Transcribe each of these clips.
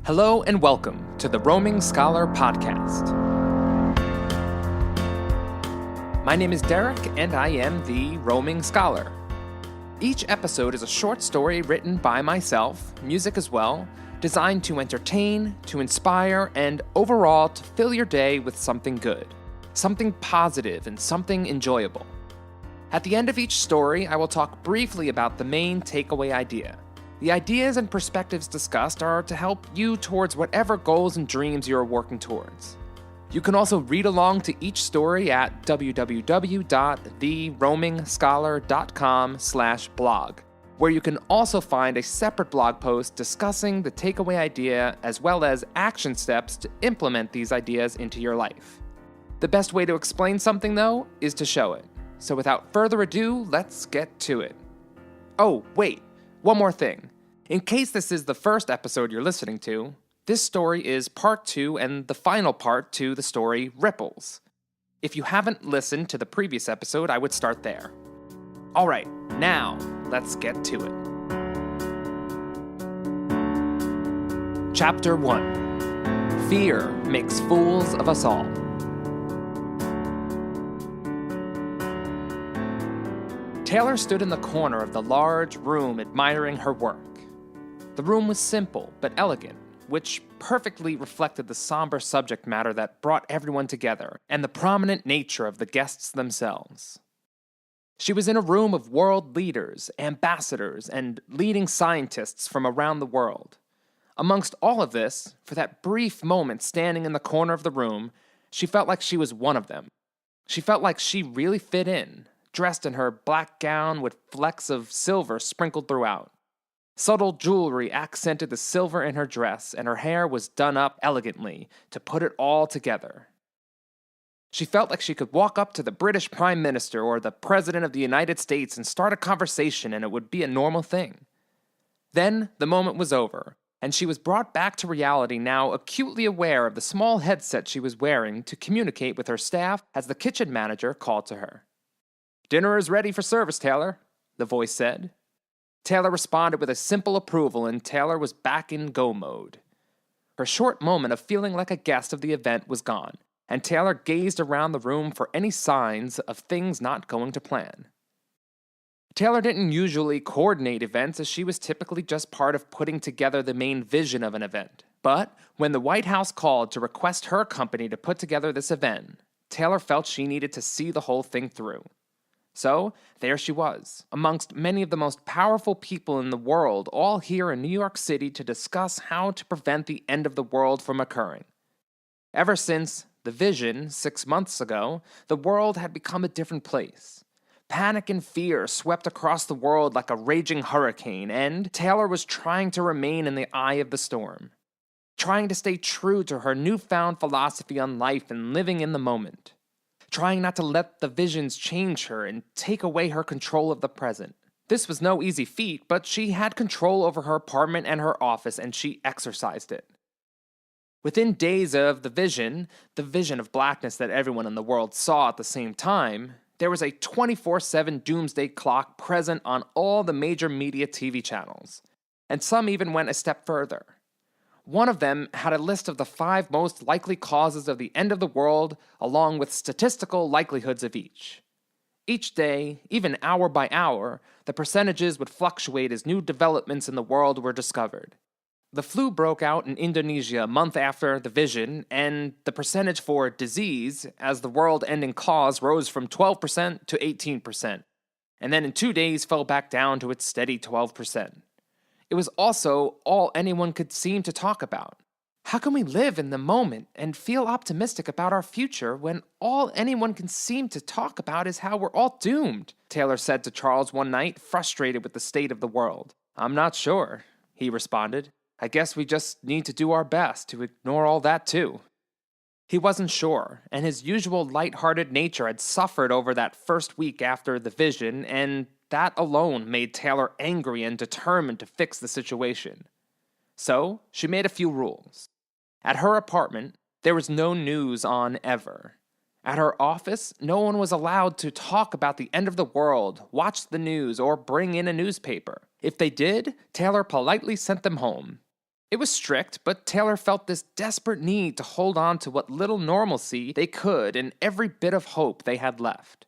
Hello and welcome to the Roaming Scholar Podcast. My name is Derek and I am the Roaming Scholar. Each episode is a short story written by myself, music as well, designed to entertain, to inspire, and overall to fill your day with something good, something positive, and something enjoyable. At the end of each story, I will talk briefly about the main takeaway idea. The ideas and perspectives discussed are to help you towards whatever goals and dreams you are working towards. You can also read along to each story at www.theroamingscholar.com/blog, where you can also find a separate blog post discussing the takeaway idea as well as action steps to implement these ideas into your life. The best way to explain something, though, is to show it. So without further ado, let's get to it. Oh, wait. One more thing. In case this is the first episode you're listening to, this story is part 2 and the final part to the story Ripples. If you haven't listened to the previous episode, I would start there. Alright, now let's get to it. Chapter 1. Fear Makes Fools of Us All. Taylor stood in the corner of the large room admiring her work. The room was simple but elegant, which perfectly reflected the somber subject matter that brought everyone together and the prominent nature of the guests themselves. She was in a room of world leaders, ambassadors, and leading scientists from around the world. Amongst all of this, for that brief moment standing in the corner of the room, she felt like she was one of them. She felt like she really fit in, dressed in her black gown with flecks of silver sprinkled throughout. Subtle jewelry accented the silver in her dress, and her hair was done up elegantly to put it all together. She felt like she could walk up to the British Prime Minister or the President of the United States and start a conversation, and it would be a normal thing. Then the moment was over, and she was brought back to reality, now acutely aware of the small headset she was wearing to communicate with her staff as the kitchen manager called to her. "Dinner is ready for service, Taylor," the voice said. Taylor responded with a simple approval, and Taylor was back in go mode. Her short moment of feeling like a guest of the event was gone, and Taylor gazed around the room for any signs of things not going to plan. Taylor didn't usually coordinate events, as she was typically just part of putting together the main vision of an event. But when the White House called to request her company to put together this event, Taylor felt she needed to see the whole thing through. So, there she was, amongst many of the most powerful people in the world, all here in New York City to discuss how to prevent the end of the world from occurring. Ever since the vision 6 months ago, the world had become a different place. Panic and fear swept across the world like a raging hurricane, and Taylor was trying to remain in the eye of the storm, trying to stay true to her newfound philosophy on life and living in the moment. Trying not to let the visions change her and take away her control of the present. This was no easy feat, but she had control over her apartment and her office, and she exercised it. Within days of the vision of blackness that everyone in the world saw at the same time, there was a 24/7 doomsday clock present on all the major media TV channels, and some even went a step further. One of them had a list of the 5 most likely causes of the end of the world, along with statistical likelihoods of each. Each day, even hour by hour, the percentages would fluctuate as new developments in the world were discovered. The flu broke out in Indonesia a month after the vision, and the percentage for disease as the world-ending cause rose from 12% to 18%, and then in 2 days fell back down to its steady 12%. It was also all anyone could seem to talk about. How can we live in the moment and feel optimistic about our future when all anyone can seem to talk about is how we're all doomed? Taylor said to Charles one night, frustrated with the state of the world. "I'm not sure," he responded. "I guess we just need to do our best to ignore all that too." He wasn't sure, and his usual light-hearted nature had suffered over that first week after the vision, and that alone made Taylor angry and determined to fix the situation. So, she made a few rules. At her apartment, there was no news on ever. At her office, no one was allowed to talk about the end of the world, watch the news, or bring in a newspaper. If they did, Taylor politely sent them home. It was strict, but Taylor felt this desperate need to hold on to what little normalcy they could and every bit of hope they had left.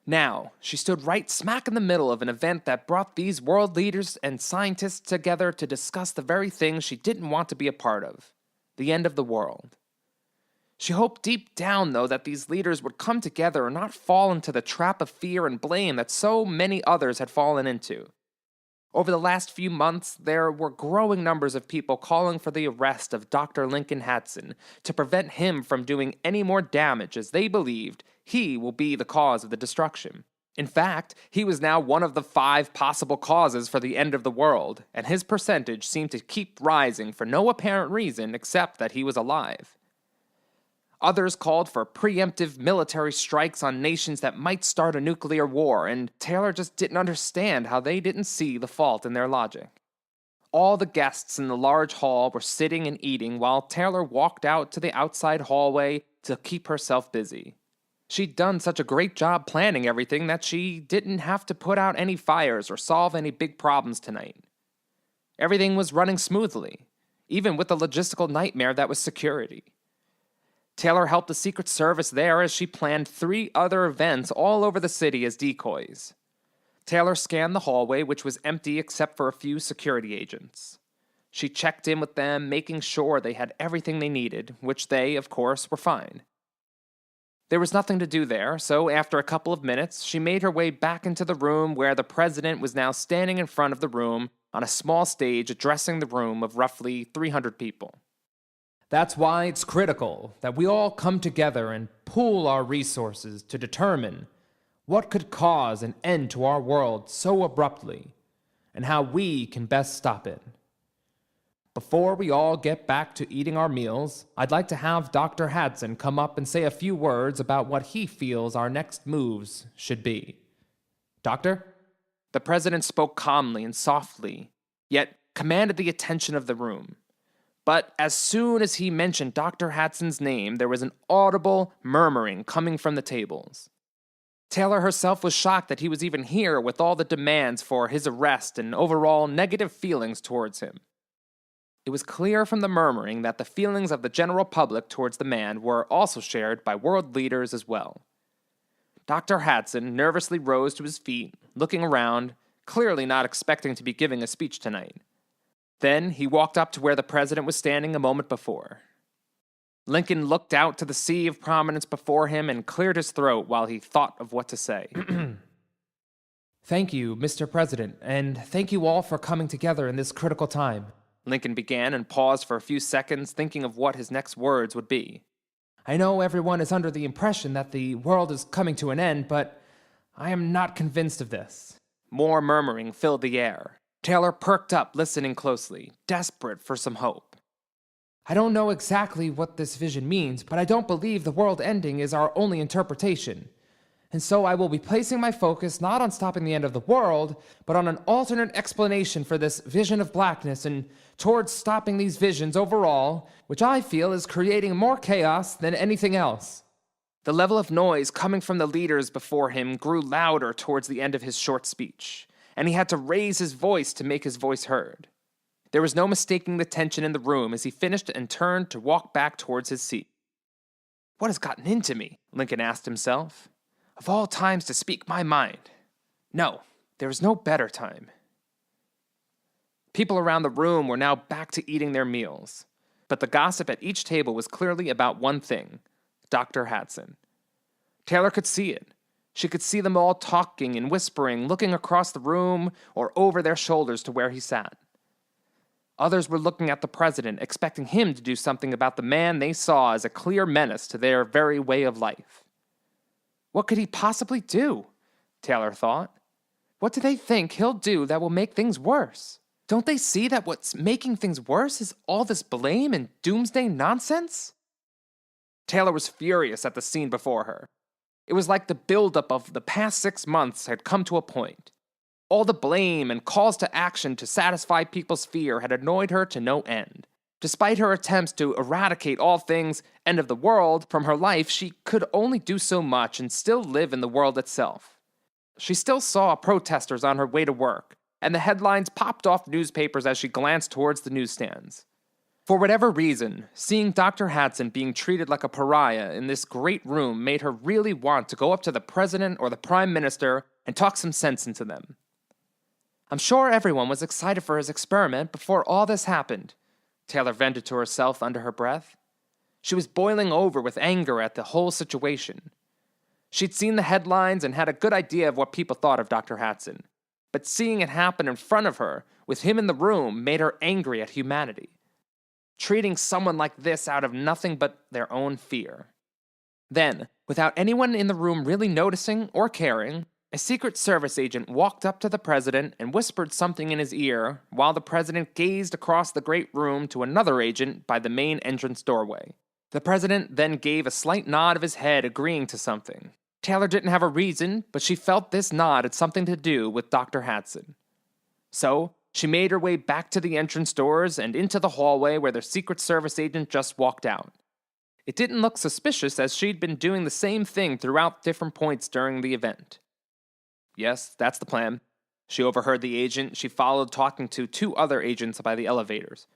Now, she stood right smack in the middle of an event that brought these world leaders and scientists together to discuss the very thing she didn't want to be a part of, the end of the world. She hoped deep down, though, that these leaders would come together and not fall into the trap of fear and blame that so many others had fallen into. Over the last few months, there were growing numbers of people calling for the arrest of Dr. Lincoln Hadson to prevent him from doing any more damage, as they believed he will be the cause of the destruction. In fact, he was now one of the 5 possible causes for the end of the world, and his percentage seemed to keep rising for no apparent reason except that he was alive. Others called for preemptive military strikes on nations that might start a nuclear war, and Taylor just didn't understand how they didn't see the fault in their logic. All the guests in the large hall were sitting and eating while Taylor walked out to the outside hallway to keep herself busy. She'd done such a great job planning everything that she didn't have to put out any fires or solve any big problems tonight. Everything was running smoothly, even with the logistical nightmare that was security. Taylor helped the Secret Service there as she planned 3 other events all over the city as decoys. Taylor scanned the hallway, which was empty except for a few security agents. She checked in with them, making sure they had everything they needed, which they, of course, were fine. There was nothing to do there, so after a couple of minutes, she made her way back into the room where the president was now standing in front of the room on a small stage addressing the room of roughly 300 people. That's why it's critical that we all come together and pool our resources to determine what could cause an end to our world so abruptly and how we can best stop it. Before we all get back to eating our meals, I'd like to have Dr. Hadson come up and say a few words about what he feels our next moves should be. Doctor? The president spoke calmly and softly, yet commanded the attention of the room. But as soon as he mentioned Dr. Hadson's name, there was an audible murmuring coming from the tables. Taylor herself was shocked that he was even here with all the demands for his arrest and overall negative feelings towards him. It was clear from the murmuring that the feelings of the general public towards the man were also shared by world leaders as well. Dr. Hadson nervously rose to his feet, looking around, clearly not expecting to be giving a speech tonight. Then he walked up to where the president was standing a moment before. Lincoln looked out to the sea of prominence before him and cleared his throat while he thought of what to say. Thank you, Mr. President, and thank you all for coming together in this critical time. Lincoln began and paused for a few seconds, thinking of what his next words would be. I know everyone is under the impression that the world is coming to an end, but I am not convinced of this. More murmuring filled the air. Taylor perked up, listening closely, desperate for some hope. I don't know exactly what this vision means, but I don't believe the world ending is our only interpretation. And so I will be placing my focus not on stopping the end of the world, but on an alternate explanation for this vision of blackness and towards stopping these visions overall, which I feel is creating more chaos than anything else. The level of noise coming from the leaders before him grew louder towards the end of his short speech, and he had to raise his voice to make his voice heard. There was no mistaking the tension in the room as he finished and turned to walk back towards his seat. What has gotten into me? Lincoln asked himself. Of all times to speak my mind. No, there is no better time. People around the room were now back to eating their meals, but the gossip at each table was clearly about one thing, Dr. Hadson. Taylor could see it. She could see them all talking and whispering, looking across the room or over their shoulders to where he sat. Others were looking at the president, expecting him to do something about the man they saw as a clear menace to their very way of life. What could he possibly do? Taylor thought. What do they think he'll do that will make things worse? Don't they see that what's making things worse is all this blame and doomsday nonsense? Taylor was furious at the scene before her. It was like the buildup of the past 6 months had come to a point. All the blame and calls to action to satisfy people's fear had annoyed her to no end. Despite her attempts to eradicate all things end of the world from her life, she could only do so much and still live in the world itself. She still saw protesters on her way to work, and the headlines popped off newspapers as she glanced towards the newsstands. For whatever reason, seeing Dr. Hadson being treated like a pariah in this great room made her really want to go up to the president or the prime minister and talk some sense into them. "I'm sure everyone was excited for his experiment before all this happened," Taylor vented to herself under her breath. She was boiling over with anger at the whole situation. She'd seen the headlines and had a good idea of what people thought of Dr. Hadson, but seeing it happen in front of her, with him in the room, made her angry at humanity. Treating someone like this out of nothing but their own fear. Then, without anyone in the room really noticing or caring, a Secret Service agent walked up to the president and whispered something in his ear while the president gazed across the great room to another agent by the main entrance doorway. The president then gave a slight nod of his head, agreeing to something. Taylor didn't have a reason, but she felt this nod had something to do with Dr. Hadson. So, she made her way back to the entrance doors and into the hallway where the Secret Service agent just walked out. It didn't look suspicious, as she'd been doing the same thing throughout different points during the event. "Yes, that's the plan." She overheard the agent she followed talking to 2 other agents by the elevators.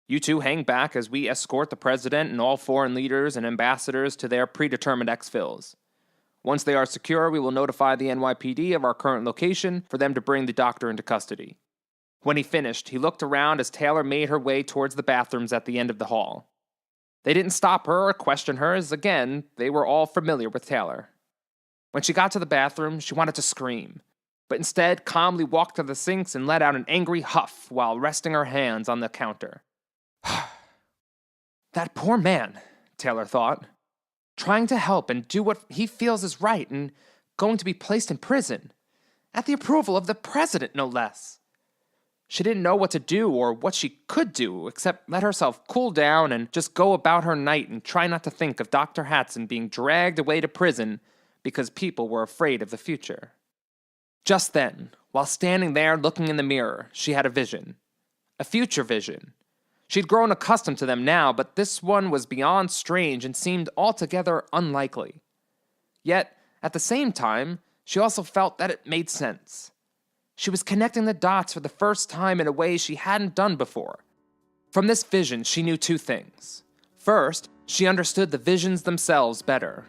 "You 2 hang back as we escort the president and all foreign leaders and ambassadors to their predetermined exfils. Once they are secure, we will notify the NYPD of our current location for them to bring the doctor into custody." When he finished, he looked around as Taylor made her way towards the bathrooms at the end of the hall. They didn't stop her or question her, as again, they were all familiar with Taylor. When she got to the bathroom, she wanted to scream, but instead calmly walked to the sinks and let out an angry huff while resting her hands on the counter. That poor man, Taylor thought, trying to help and do what he feels is right and going to be placed in prison, at the approval of the president, no less. She didn't know what to do or what she could do except let herself cool down and just go about her night and try not to think of Dr. Hadson being dragged away to prison because people were afraid of the future. Just then, while standing there looking in the mirror, she had a vision. A future vision. She'd grown accustomed to them now, but this one was beyond strange and seemed altogether unlikely. Yet, at the same time, she also felt that it made sense. She was connecting the dots for the first time in a way she hadn't done before. From this vision, she knew 2 things. First, she understood the visions themselves better.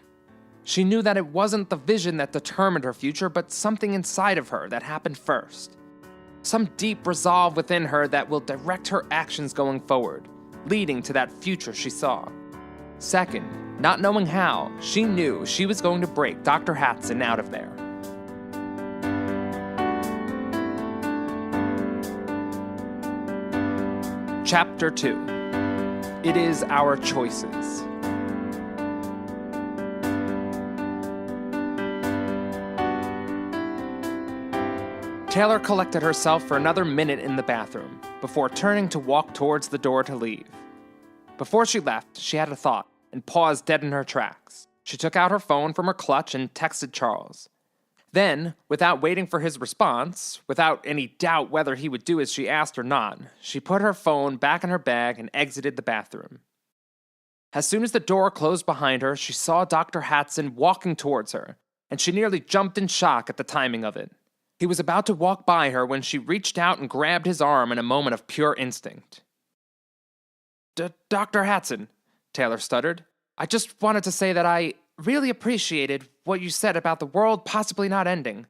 She knew that it wasn't the vision that determined her future, but something inside of her that happened first. Some deep resolve within her that will direct her actions going forward, leading to that future she saw. Second, not knowing how, she knew she was going to break Dr. Hadson out of there. Chapter 2. It is our choices. Taylor collected herself for another minute in the bathroom, before turning to walk towards the door to leave. Before she left, she had a thought, and paused dead in her tracks. She took out her phone from her clutch and texted Charles. Then, without waiting for his response, without any doubt whether he would do as she asked or not, she put her phone back in her bag and exited the bathroom. As soon as the door closed behind her, she saw Dr. Hadson walking towards her, and she nearly jumped in shock at the timing of it. He was about to walk by her when she reached out and grabbed his arm in a moment of pure instinct. Dr. Hadson, Taylor stuttered. "I just wanted to say that I really appreciated what you said about the world possibly not ending.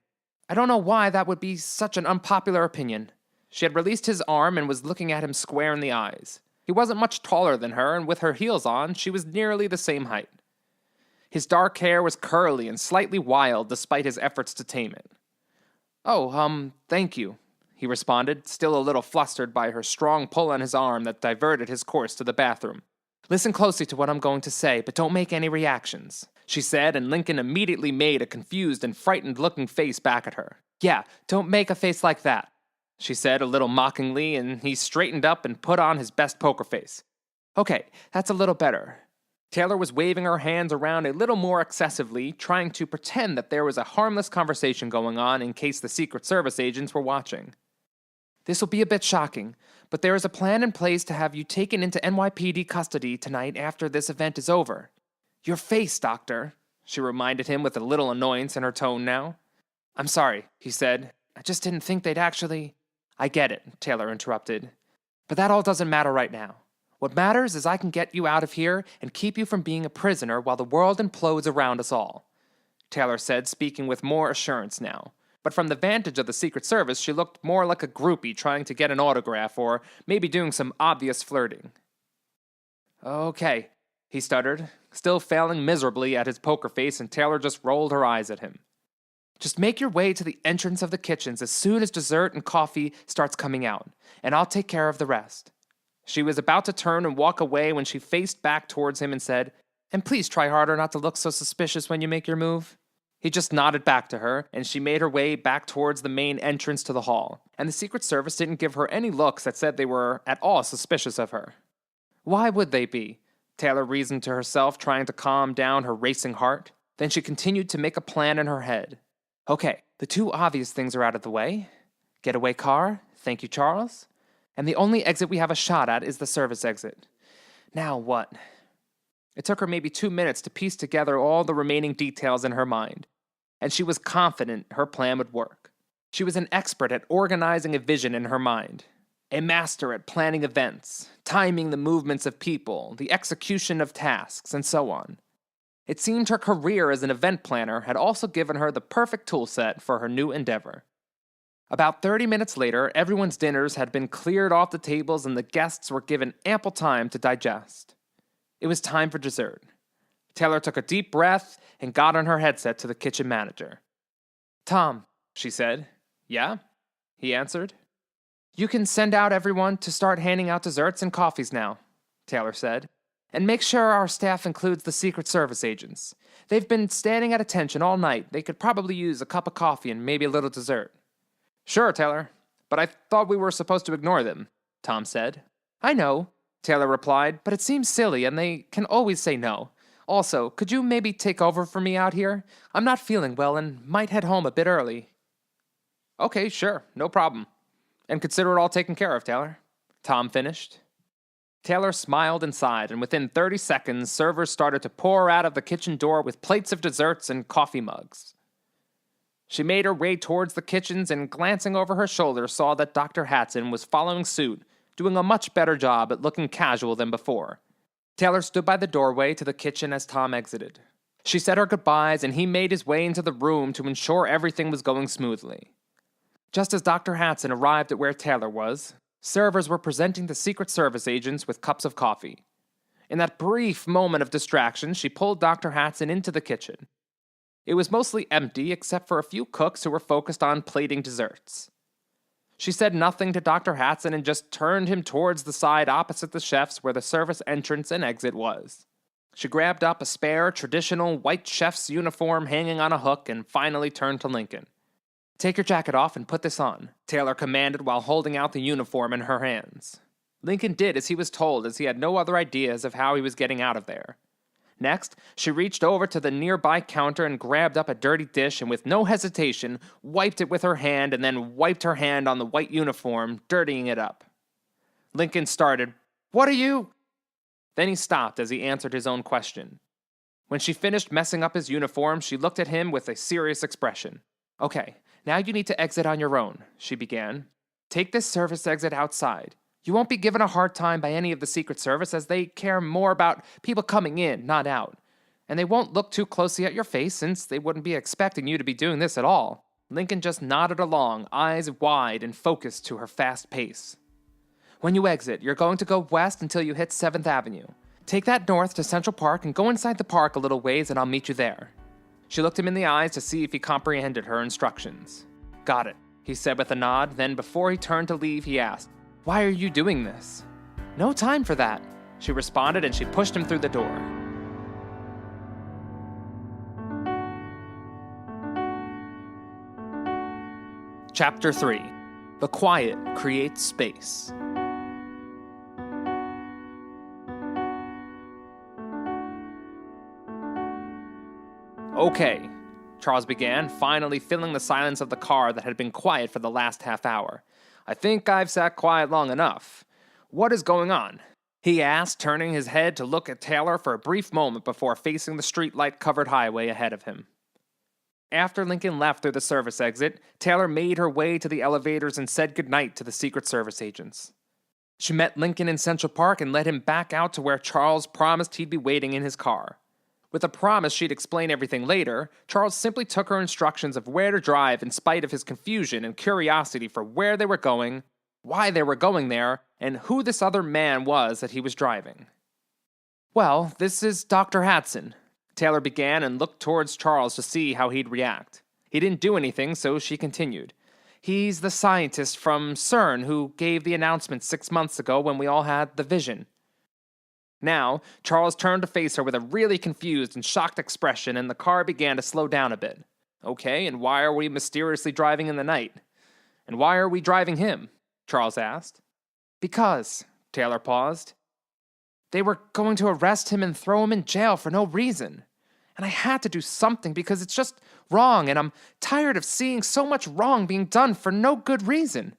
I don't know why that would be such an unpopular opinion." She had released his arm and was looking at him square in the eyes. He wasn't much taller than her, and with her heels on, she was nearly the same height. His dark hair was curly and slightly wild despite his efforts to tame it. "Oh, thank you," he responded, still a little flustered by her strong pull on his arm that diverted his course to the bathroom. "Listen closely to what I'm going to say, but don't make any reactions," she said, and Lincoln immediately made a confused and frightened-looking face back at her. "Yeah, don't make a face like that," she said a little mockingly, and he straightened up and put on his best poker face. "Okay, that's a little better." Taylor was waving her hands around a little more excessively, trying to pretend that there was a harmless conversation going on in case the Secret Service agents were watching. "This will be a bit shocking, but there is a plan in place to have you taken into NYPD custody tonight after this event is over. Your face, Doctor," she reminded him with a little annoyance in her tone now. "I'm sorry," he said. "I just didn't think they'd actually—" I get it, Taylor interrupted. But that all doesn't matter right now. What matters is I can get you out of here and keep you from being a prisoner while the world implodes around us all, Taylor said, speaking with more assurance now. But from the vantage of the Secret Service, she looked more like a groupie trying to get an autograph or maybe doing some obvious flirting. Okay, he stuttered, still failing miserably at his poker face, and Taylor just rolled her eyes at him. Just make your way to the entrance of the kitchens as soon as dessert and coffee starts coming out, and I'll take care of the rest. She was about to turn and walk away when she faced back towards him and said, "And please try harder not to look so suspicious when you make your move." He just nodded back to her, and she made her way back towards the main entrance to the hall, and the Secret Service didn't give her any looks that said they were at all suspicious of her. Why would they be? Taylor reasoned to herself, trying to calm down her racing heart. Then she continued to make a plan in her head. Okay, the two obvious things are out of the way. Getaway car, thank you, Charles. And the only exit we have a shot at is the service exit. Now what? It took her maybe 2 minutes to piece together all the remaining details in her mind, and she was confident her plan would work. She was an expert at organizing a vision in her mind, a master at planning events, timing the movements of people, the execution of tasks, and so on. It seemed her career as an event planner had also given her the perfect toolset for her new endeavor. About 30 minutes later, everyone's dinners had been cleared off the tables and the guests were given ample time to digest. It was time for dessert. Taylor took a deep breath and got on her headset to the kitchen manager. "Tom," she said. "Yeah?" he answered. "You can send out everyone to start handing out desserts and coffees now," Taylor said. "And make sure our staff includes the Secret Service agents. They've been standing at attention all night. They could probably use a cup of coffee and maybe a little dessert." "Sure, Taylor, but I thought we were supposed to ignore them," Tom said. "I know," Taylor replied, "but it seems silly and they can always say no. Also, could you maybe take over for me out here? I'm not feeling well and might head home a bit early." "Okay, sure, no problem. And consider it all taken care of, Taylor," Tom finished. Taylor smiled and sighed, and within 30 seconds, servers started to pour out of the kitchen door with plates of desserts and coffee mugs. She made her way towards the kitchens and, glancing over her shoulder, saw that Dr. Hatson was following suit, doing a much better job at looking casual than before. Taylor stood by the doorway to the kitchen as Tom exited. She said her goodbyes, and he made his way into the room to ensure everything was going smoothly. Just as Dr. Hatson arrived at where Taylor was, servers were presenting the Secret Service agents with cups of coffee. In that brief moment of distraction, she pulled Dr. Hatson into the kitchen. It was mostly empty except for a few cooks who were focused on plating desserts. She said nothing to Dr. Hatson and just turned him towards the side opposite the chef's where the service entrance and exit was. She grabbed up a spare, traditional white chef's uniform hanging on a hook and finally turned to Lincoln. "Take your jacket off and put this on," Taylor commanded while holding out the uniform in her hands. Lincoln did as he was told, as he had no other ideas of how he was getting out of there. Next, she reached over to the nearby counter and grabbed up a dirty dish and with no hesitation, wiped it with her hand and then wiped her hand on the white uniform, dirtying it up. Lincoln started, "What are you?" Then he stopped as he answered his own question. When she finished messing up his uniform, she looked at him with a serious expression. "Okay, now you need to exit on your own," she began. "Take this service exit outside. You won't be given a hard time by any of the Secret Service as they care more about people coming in, not out. And they won't look too closely at your face since they wouldn't be expecting you to be doing this at all." Lincoln just nodded along, eyes wide and focused to her fast pace. "When you exit, you're going to go west until you hit 7th Avenue. Take that north to Central Park and go inside the park a little ways and I'll meet you there." She looked him in the eyes to see if he comprehended her instructions. "Got it," he said with a nod. Then before he turned to leave, he asked, "Why are you doing this?" "No time for that," she responded, and she pushed him through the door. Chapter 3. The Quiet Creates Space. "Okay," Charles began, finally filling the silence of the car that had been quiet for the last half hour. "I think I've sat quiet long enough. What is going on?" he asked, turning his head to look at Taylor for a brief moment before facing the streetlight-covered highway ahead of him. After Lincoln left through the service exit, Taylor made her way to the elevators and said goodnight to the Secret Service agents. She met Lincoln in Central Park and led him back out to where Charles promised he'd be waiting in his car. With a promise she'd explain everything later, Charles simply took her instructions of where to drive in spite of his confusion and curiosity for where they were going, why they were going there, and who this other man was that he was driving. "Well, this is Dr. Hatson," Taylor began and looked towards Charles to see how he'd react. He didn't do anything, so she continued. "He's the scientist from CERN who gave the announcement 6 months ago when we all had the vision." Now, Charles turned to face her with a really confused and shocked expression, and the car began to slow down a bit. "Okay, and why are we mysteriously driving in the night? And why are we driving him?" Charles asked. "Because," Taylor paused, "they were going to arrest him and throw him in jail for no reason. And I had to do something because it's just wrong, and I'm tired of seeing so much wrong being done for no good reason.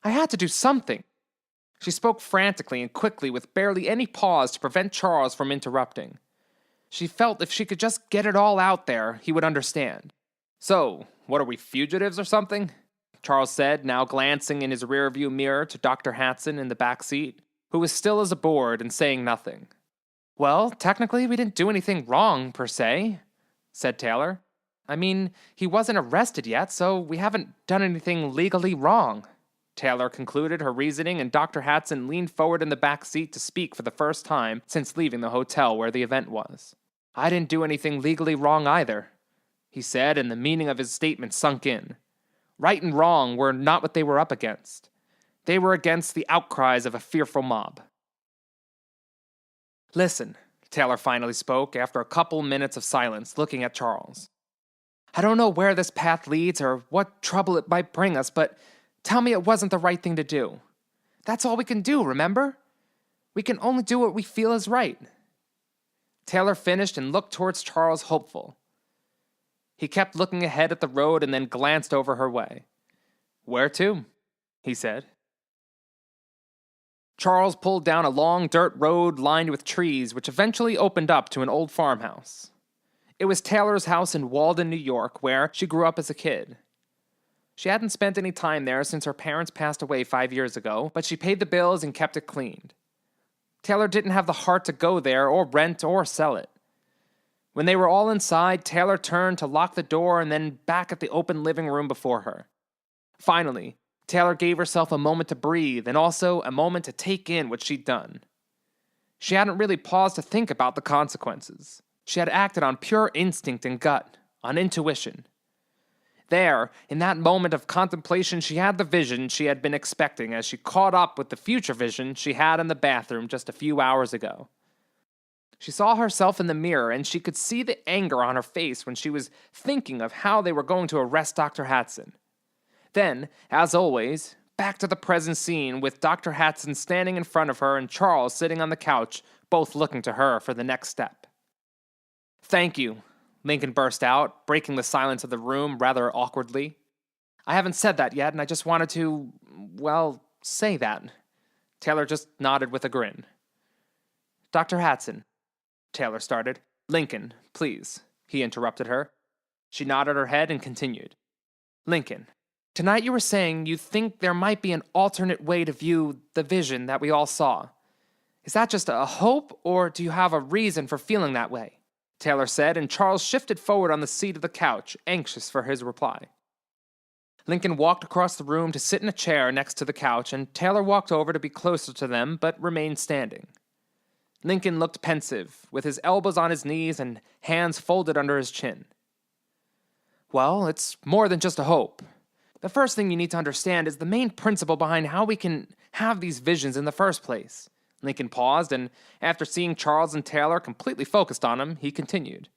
I had to do something." She spoke frantically and quickly with barely any pause to prevent Charles from interrupting. She felt if she could just get it all out there, he would understand. "So, what are we, fugitives or something?" Charles said, now glancing in his rearview mirror to Dr. Hatson in the back seat, who was still as a board and saying nothing. "Well, technically we didn't do anything wrong, per se," said Taylor. "I mean, he wasn't arrested yet, so we haven't done anything legally wrong." Taylor concluded her reasoning, and Dr. Hatson leaned forward in the back seat to speak for the first time since leaving the hotel where the event was. "I didn't do anything legally wrong either," he said, and the meaning of his statement sunk in. Right and wrong were not what they were up against. They were against the outcries of a fearful mob. "Listen," Taylor finally spoke after a couple minutes of silence, looking at Charles. "I don't know where this path leads or what trouble it might bring us, but tell me it wasn't the right thing to do. That's all we can do, remember? We can only do what we feel is right." Taylor finished and looked towards Charles, hopeful. He kept looking ahead at the road and then glanced over her way. "Where to?" he said. Charles pulled down a long dirt road lined with trees, which eventually opened up to an old farmhouse. It was Taylor's house in Walden, New York, where she grew up as a kid. She hadn't spent any time there since her parents passed away 5 years ago, but she paid the bills and kept it cleaned. Taylor didn't have the heart to go there or rent or sell it. When they were all inside, Taylor turned to lock the door and then back at the open living room before her. Finally, Taylor gave herself a moment to breathe and also a moment to take in what she'd done. She hadn't really paused to think about the consequences. She had acted on pure instinct and gut, on intuition. There, in that moment of contemplation, she had the vision she had been expecting as she caught up with the future vision she had in the bathroom just a few hours ago. She saw herself in the mirror, and she could see the anger on her face when she was thinking of how they were going to arrest Dr. Hatson. Then, as always, back to the present scene with Dr. Hatson standing in front of her and Charles sitting on the couch, both looking to her for the next step. "Thank you," Lincoln burst out, breaking the silence of the room rather awkwardly. "I haven't said that yet, and I just wanted to, well, say that." Taylor just nodded with a grin. "Dr. Hatson," Taylor started. "Lincoln, please," he interrupted her. She nodded her head and continued. "Lincoln, tonight you were saying you think there might be an alternate way to view the vision that we all saw. Is that just a hope, or do you have a reason for feeling that way?" Taylor said, and Charles shifted forward on the seat of the couch, anxious for his reply. Lincoln walked across the room to sit in a chair next to the couch, and Taylor walked over to be closer to them, but remained standing. Lincoln looked pensive, with his elbows on his knees and hands folded under his chin. "Well, it's more than just a hope. The first thing you need to understand is the main principle behind how we can have these visions in the first place." Lincoln paused, and after seeing Charles and Taylor completely focused on him, he continued.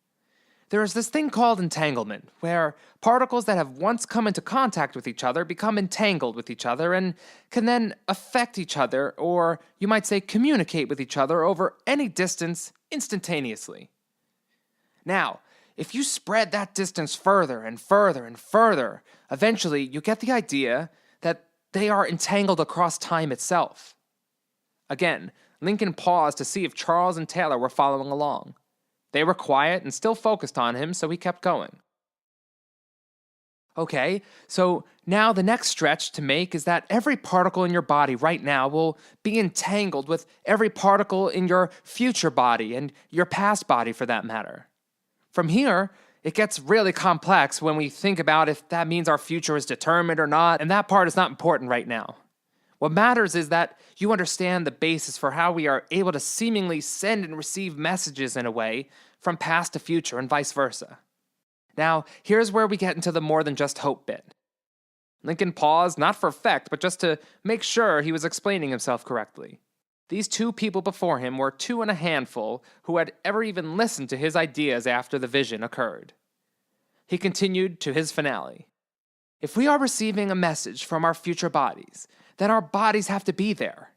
"There is this thing called entanglement, where particles that have once come into contact with each other become entangled with each other and can then affect each other, or you might say communicate with each other over any distance instantaneously. Now, if you spread that distance further and further and further, eventually you get the idea that they are entangled across time itself." Again, Lincoln paused to see if Charles and Taylor were following along. They were quiet and still focused on him, so he kept going. Okay, so now the next stretch to make is that every particle in your body right now will be entangled with every particle in your future body and your past body for that matter. From here, it gets really complex when we think about if that means our future is determined or not, and that part is not important right now. What matters is that you understand the basis for how we are able to seemingly send and receive messages in a way from past to future and vice versa. Now, here's where we get into the more than just hope bit. Lincoln paused, not for effect, but just to make sure he was explaining himself correctly. These two people before him were two in a handful who had ever even listened to his ideas after the vision occurred. He continued to his finale. If we are receiving a message from our future bodies, then our bodies have to be there.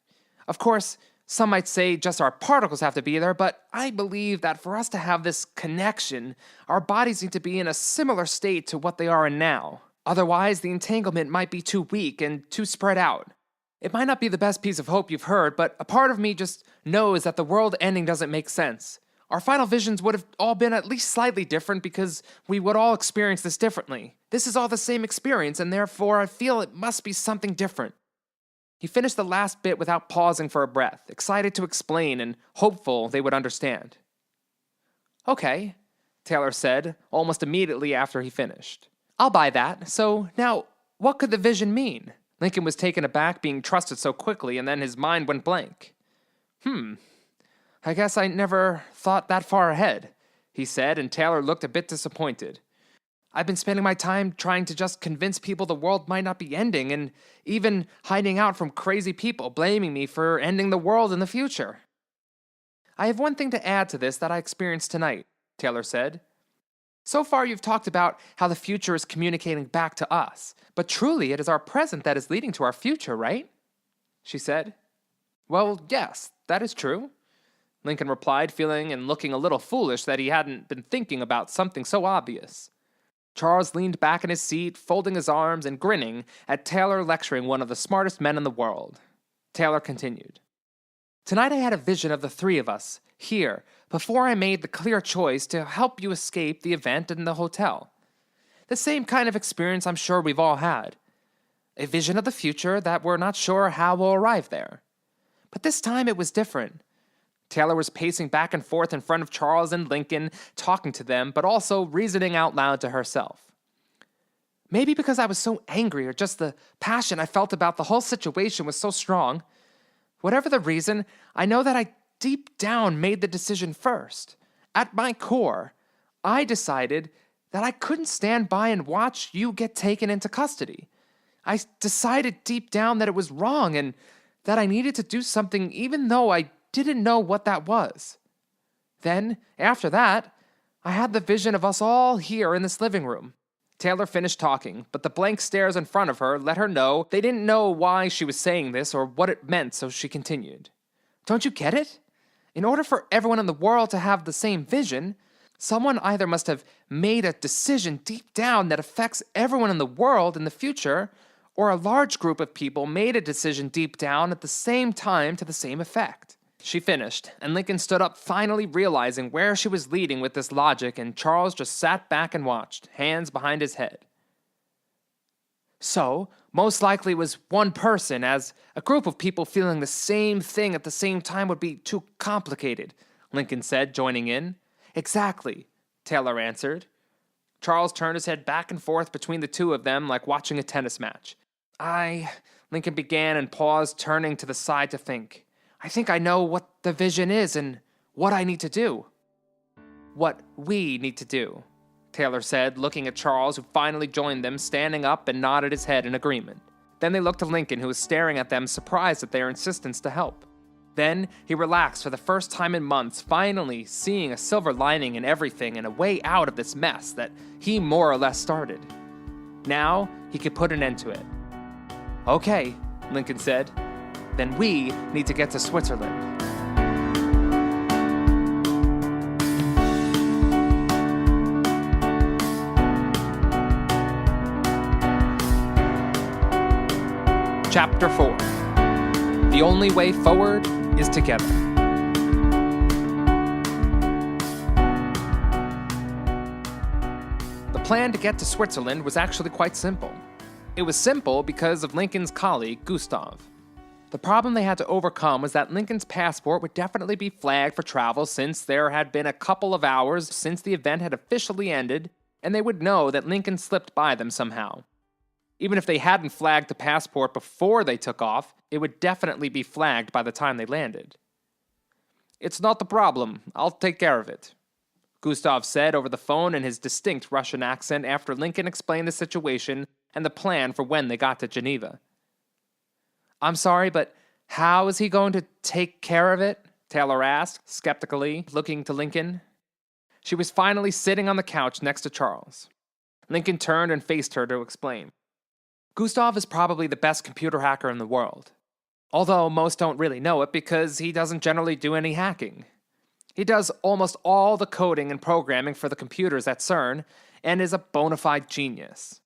Of course, some might say just our particles have to be there, but I believe that for us to have this connection, our bodies need to be in a similar state to what they are in now. Otherwise, the entanglement might be too weak and too spread out. It might not be the best piece of hope you've heard, but a part of me just knows that the world ending doesn't make sense. Our final visions would have all been at least slightly different because we would all experience this differently. This is all the same experience, and therefore I feel it must be something different. He finished the last bit without pausing for a breath, excited to explain and hopeful they would understand. Okay, Taylor said, almost immediately after he finished. I'll buy that. So now, what could the vision mean? Lincoln was taken aback being trusted so quickly, and then his mind went blank. I guess I never thought that far ahead, he said, and Taylor looked a bit disappointed. I've been spending my time trying to just convince people the world might not be ending, and even hiding out from crazy people blaming me for ending the world in the future. I have one thing to add to this that I experienced tonight, Taylor said. So far you've talked about how the future is communicating back to us, but truly it is our present that is leading to our future, right? She said. Well, yes, that is true, Lincoln replied, feeling and looking a little foolish that he hadn't been thinking about something so obvious. Charles leaned back in his seat, folding his arms and grinning at Taylor lecturing one of the smartest men in the world. Taylor continued. Tonight I had a vision of the three of us, here, before I made the clear choice to help you escape the event in the hotel. The same kind of experience I'm sure we've all had. A vision of the future that we're not sure how we'll arrive there. But this time it was different. Taylor was pacing back and forth in front of Charles and Lincoln, talking to them, but also reasoning out loud to herself. Maybe because I was so angry, or just the passion I felt about the whole situation was so strong. Whatever the reason, I know that I deep down made the decision first. At my core, I decided that I couldn't stand by and watch you get taken into custody. I decided deep down that it was wrong and that I needed to do something even though I didn't know what that was. Then, after that, I had the vision of us all here in this living room. Taylor finished talking, but the blank stares in front of her let her know they didn't know why she was saying this or what it meant, so she continued. Don't you get it? In order for everyone in the world to have the same vision, someone either must have made a decision deep down that affects everyone in the world in the future, or a large group of people made a decision deep down at the same time to the same effect. She finished, and Lincoln stood up, finally realizing where she was leading with this logic, and Charles just sat back and watched, hands behind his head. So, most likely it was one person, as a group of people feeling the same thing at the same time would be too complicated, Lincoln said, joining in. Exactly, Taylor answered. Charles turned his head back and forth between the two of them like watching a tennis match. Lincoln began and paused, turning to the side to think. I think I know what the vision is and what I need to do. What we need to do, Taylor said, looking at Charles, who finally joined them, standing up and nodded his head in agreement. Then they looked to Lincoln, who was staring at them, surprised at their insistence to help. Then he relaxed for the first time in months, finally seeing a silver lining in everything and a way out of this mess that he more or less started. Now he could put an end to it. Okay, Lincoln said. Then we need to get to Switzerland. Chapter 4. The only way forward is together. The plan to get to Switzerland was actually quite simple. It was simple because of Lincoln's colleague, Gustav. The problem they had to overcome was that Lincoln's passport would definitely be flagged for travel since there had been a couple of hours since the event had officially ended, and they would know that Lincoln slipped by them somehow. Even if they hadn't flagged the passport before they took off, it would definitely be flagged by the time they landed. "It's not a problem. I'll take care of it," Gustav said over the phone in his distinct Russian accent after Lincoln explained the situation and the plan for when they got to Geneva. "I'm sorry, but how is he going to take care of it?" Taylor asked, skeptically, looking to Lincoln. She was finally sitting on the couch next to Charles. Lincoln turned and faced her to explain. "Gustav is probably the best computer hacker in the world. Although most don't really know it because he doesn't generally do any hacking. He does almost all the coding and programming for the computers at CERN and is a bona fide genius.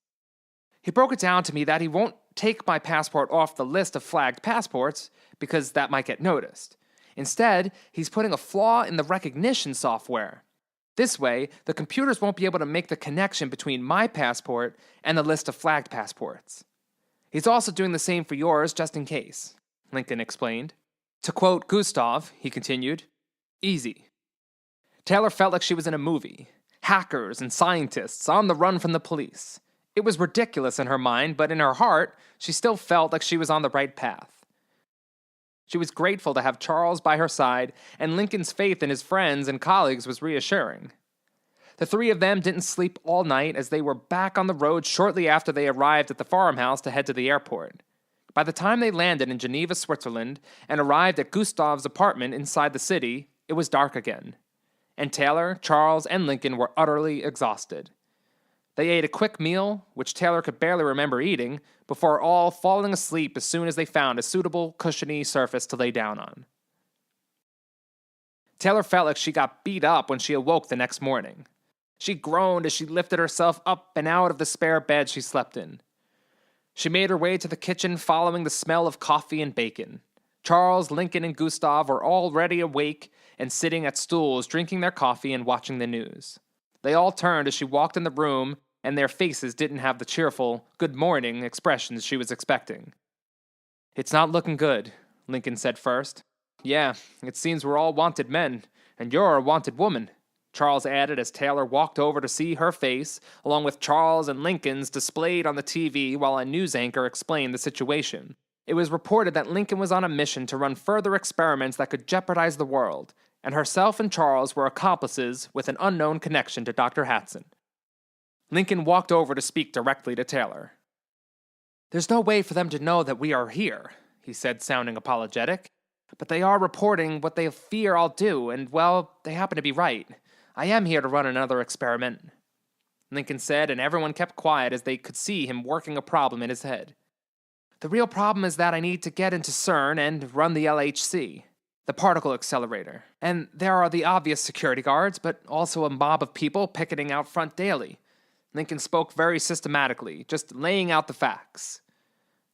He broke it down to me that he won't take my passport off the list of flagged passports because that might get noticed. Instead, he's putting a flaw in the recognition software. This way, the computers won't be able to make the connection between my passport and the list of flagged passports. He's also doing the same for yours just in case," Lincoln explained. To quote Gustav, he continued, "Easy." Taylor felt like she was in a movie. Hackers and scientists on the run from the police. It was ridiculous in her mind, but in her heart, she still felt like she was on the right path. She was grateful to have Charles by her side, and Lincoln's faith in his friends and colleagues was reassuring. The three of them didn't sleep all night as they were back on the road shortly after they arrived at the farmhouse to head to the airport. By the time they landed in Geneva, Switzerland, and arrived at Gustav's apartment inside the city, it was dark again. And Taylor, Charles, and Lincoln were utterly exhausted. They ate a quick meal, which Taylor could barely remember eating, before all falling asleep as soon as they found a suitable, cushiony surface to lay down on. Taylor felt like she got beat up when she awoke the next morning. She groaned as she lifted herself up and out of the spare bed she slept in. She made her way to the kitchen following the smell of coffee and bacon. Charles, Lincoln, and Gustav were already awake and sitting at stools drinking their coffee and watching the news. They all turned as she walked in the room, and their faces didn't have the cheerful, good morning expressions she was expecting. "It's not looking good," Lincoln said first. "Yeah, it seems we're all wanted men, and you're a wanted woman," Charles added as Taylor walked over to see her face, along with Charles and Lincoln's displayed on the TV while a news anchor explained the situation. It was reported that Lincoln was on a mission to run further experiments that could jeopardize the world, and herself and Charles were accomplices with an unknown connection to Dr. Hatson. Lincoln walked over to speak directly to Taylor. "There's no way for them to know that we are here," he said, sounding apologetic. "But they are reporting what they fear I'll do, and, well, they happen to be right. I am here to run another experiment," Lincoln said, and everyone kept quiet as they could see him working a problem in his head. "The real problem is that I need to get into CERN and run the LHC, the particle accelerator. And there are the obvious security guards, but also a mob of people picketing out front daily." Lincoln spoke very systematically, just laying out the facts.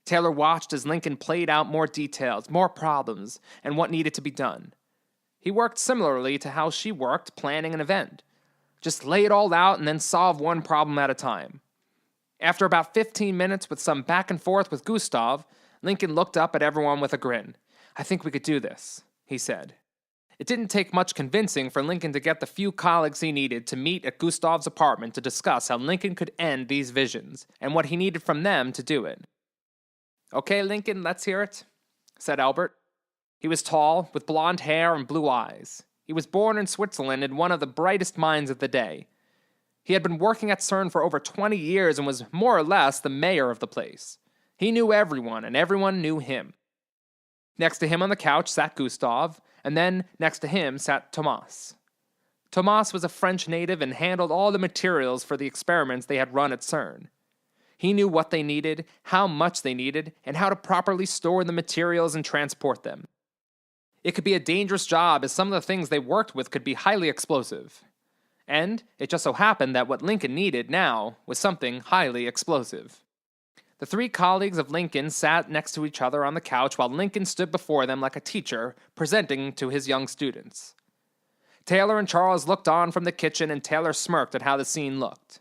Taylor watched as Lincoln played out more details, more problems, and what needed to be done. He worked similarly to how she worked planning an event. Just lay it all out and then solve one problem at a time. After about 15 minutes with some back and forth with Gustav, Lincoln looked up at everyone with a grin. "I think we could do this," he said. It didn't take much convincing for Lincoln to get the few colleagues he needed to meet at Gustav's apartment to discuss how Lincoln could end these visions and what he needed from them to do it. "Okay, Lincoln, let's hear it," said Albert. He was tall, with blonde hair and blue eyes. He was born in Switzerland and one of the brightest minds of the day. He had been working at CERN for over 20 years and was more or less the mayor of the place. He knew everyone, and everyone knew him. Next to him on the couch sat Gustav, and then next to him sat Thomas. Thomas was a French native and handled all the materials for the experiments they had run at CERN. He knew what they needed, how much they needed, and how to properly store the materials and transport them. It could be a dangerous job as some of the things they worked with could be highly explosive. And it just so happened that what Lincoln needed now was something highly explosive. The three colleagues of Lincoln sat next to each other on the couch while Lincoln stood before them like a teacher presenting to his young students. Taylor and Charles looked on from the kitchen, and Taylor smirked at how the scene looked.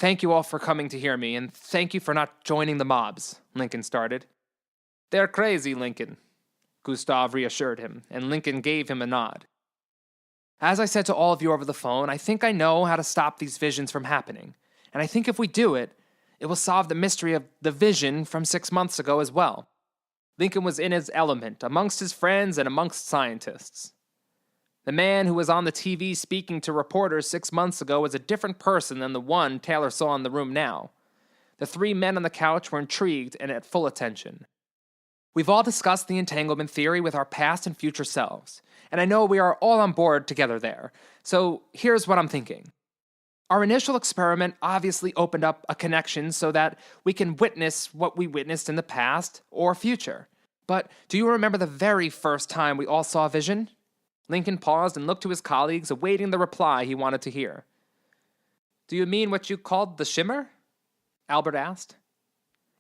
Thank you all for coming to hear me, and thank you for not joining the mobs, Lincoln started. They're crazy, Lincoln, Gustav reassured him, and Lincoln gave him a nod. As I said to all of you over the phone, I think I know how to stop these visions from happening, and I think if we do it, it will solve the mystery of the vision from 6 months ago as well. Lincoln was in his element, amongst his friends and amongst scientists. The man who was on the TV speaking to reporters 6 months ago was a different person than the one Taylor saw in the room now. The three men on the couch were intrigued and at full attention. We've all discussed the entanglement theory with our past and future selves, and I know we are all on board together there. So here's what I'm thinking. Our initial experiment obviously opened up a connection so that we can witness what we witnessed in the past or future. But do you remember the very first time we all saw a vision? Lincoln paused and looked to his colleagues, awaiting the reply he wanted to hear. Do you mean what you called the shimmer? Albert asked.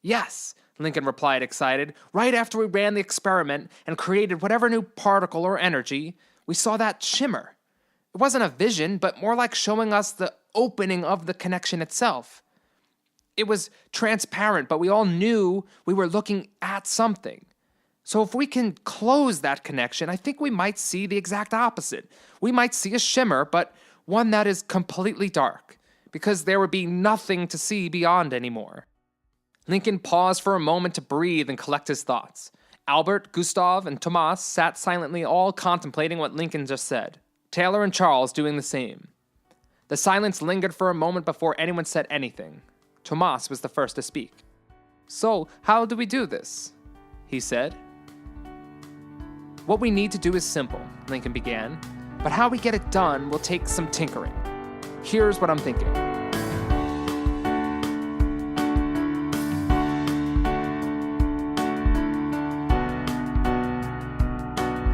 Yes, Lincoln replied, excited. Right after we ran the experiment and created whatever new particle or energy, we saw that shimmer. It wasn't a vision, but more like showing us the opening of the connection itself. It was transparent, but we all knew we were looking at something. So if we can close that connection, I think we might see the exact opposite. We might see a shimmer, but one that is completely dark, because there would be nothing to see beyond anymore. Lincoln paused for a moment to breathe and collect his thoughts. Albert, Gustav, and Tomas sat silently, all contemplating what Lincoln just said. Taylor and Charles doing the same. The silence lingered for a moment before anyone said anything. Tomas was the first to speak. So, how do we do this? He said. What we need to do is simple, Lincoln began, but how we get it done will take some tinkering. Here's what I'm thinking.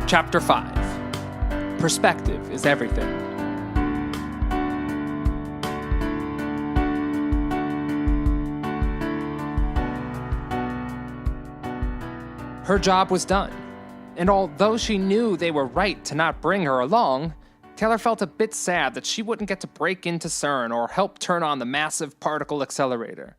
Chapter 5. Perspective is everything. Her job was done, and although she knew they were right to not bring her along, Taylor felt a bit sad that she wouldn't get to break into CERN or help turn on the massive particle accelerator.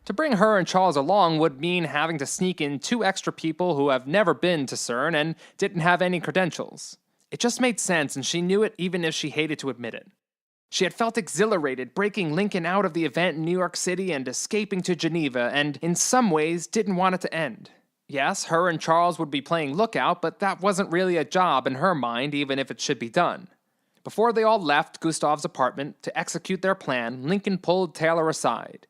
To bring her and Charles along would mean having to sneak in 2 extra people who have never been to CERN and didn't have any credentials. It just made sense, and she knew it even if she hated to admit it. She had felt exhilarated breaking Lincoln out of the event in New York City and escaping to Geneva, and in some ways didn't want it to end. Yes, her and Charles would be playing lookout, but that wasn't really a job in her mind, even if it should be done. Before they all left Gustav's apartment to execute their plan, Lincoln pulled Taylor aside.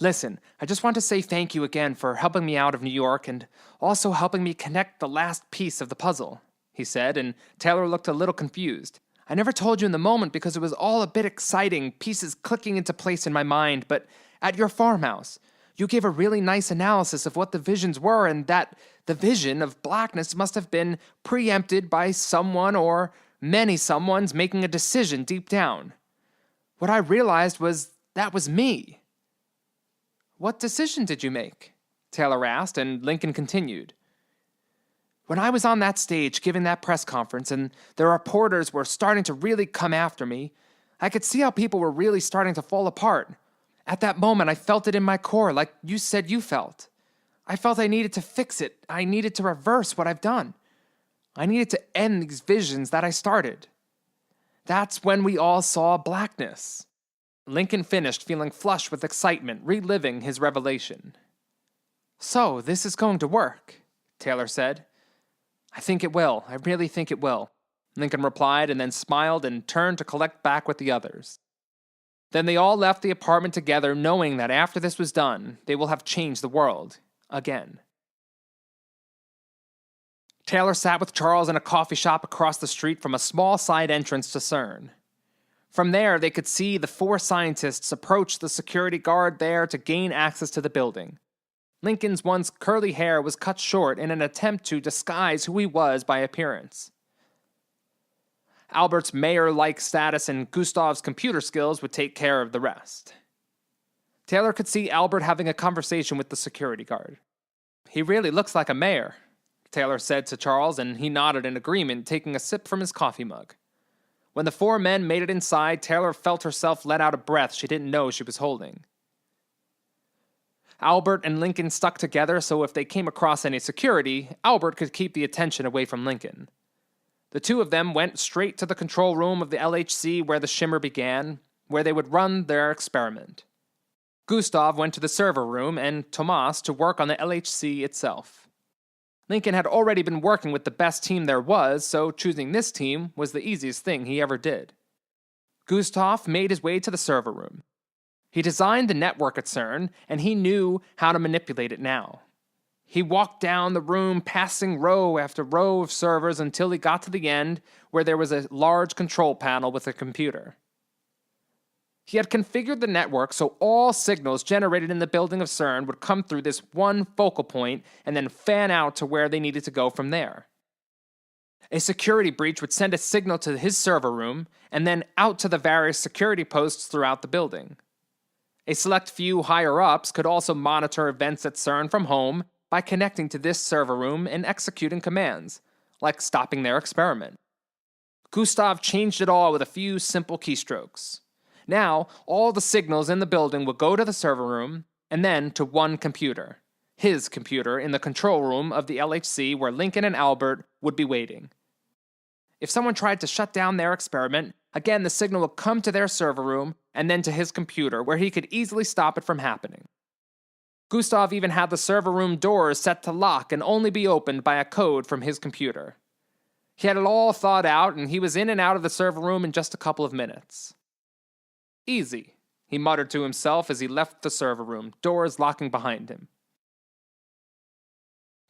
Listen, I just want to say thank you again for helping me out of New York and also helping me connect the last piece of the puzzle, he said, and Taylor looked a little confused. I never told you in the moment because it was all a bit exciting, pieces clicking into place in my mind, but at your farmhouse, you gave a really nice analysis of what the visions were and that the vision of blackness must have been preempted by someone or many someones making a decision deep down. What I realized was that was me. What decision did you make? Taylor asked, and Lincoln continued. When I was on that stage giving that press conference and the reporters were starting to really come after me, I could see how people were really starting to fall apart. At that moment, I felt it in my core, like you said you felt. I felt I needed to fix it. I needed to reverse what I've done. I needed to end these visions that I started. That's when we all saw blackness. Lincoln finished feeling flushed with excitement, reliving his revelation. So, this is going to work, Taylor said. I think it will. I really think it will, Lincoln replied, and then smiled and turned to collect back with the others. Then they all left the apartment together, knowing that after this was done, they will have changed the world again. Taylor sat with Charles in a coffee shop across the street from a small side entrance to CERN. From there, they could see the 4 scientists approach the security guard there to gain access to the building. Lincoln's once curly hair was cut short in an attempt to disguise who he was by appearance. Albert's mayor-like status and Gustav's computer skills would take care of the rest. Taylor could see Albert having a conversation with the security guard. He really looks like a mayor, Taylor said to Charles, and he nodded in agreement, taking a sip from his coffee mug. When the four men made it inside, Taylor felt herself let out a breath she didn't know she was holding. Albert and Lincoln stuck together so if they came across any security, Albert could keep the attention away from Lincoln. The two of them went straight to the control room of the LHC where the shimmer began, where they would run their experiment. Gustav went to the server room and Tomas to work on the LHC itself. Lincoln had already been working with the best team there was, so choosing this team was the easiest thing he ever did. Gustav made his way to the server room. He designed the network at CERN, and he knew how to manipulate it now. He walked down the room, passing row after row of servers until he got to the end, where there was a large control panel with a computer. He had configured the network so all signals generated in the building of CERN would come through this one focal point and then fan out to where they needed to go from there. A security breach would send a signal to his server room and then out to the various security posts throughout the building. A select few higher-ups could also monitor events at CERN from home by connecting to this server room and executing commands, like stopping their experiment. Gustav changed it all with a few simple keystrokes. Now, all the signals in the building would go to the server room, and then to one computer. His computer in the control room of the LHC where Lincoln and Albert would be waiting. If someone tried to shut down their experiment, again the signal would come to their server room, and then to his computer, where he could easily stop it from happening. Gustav even had the server room doors set to lock and only be opened by a code from his computer. He had it all thought out, and he was in and out of the server room in just a couple of minutes. Easy, he muttered to himself as he left the server room, doors locking behind him.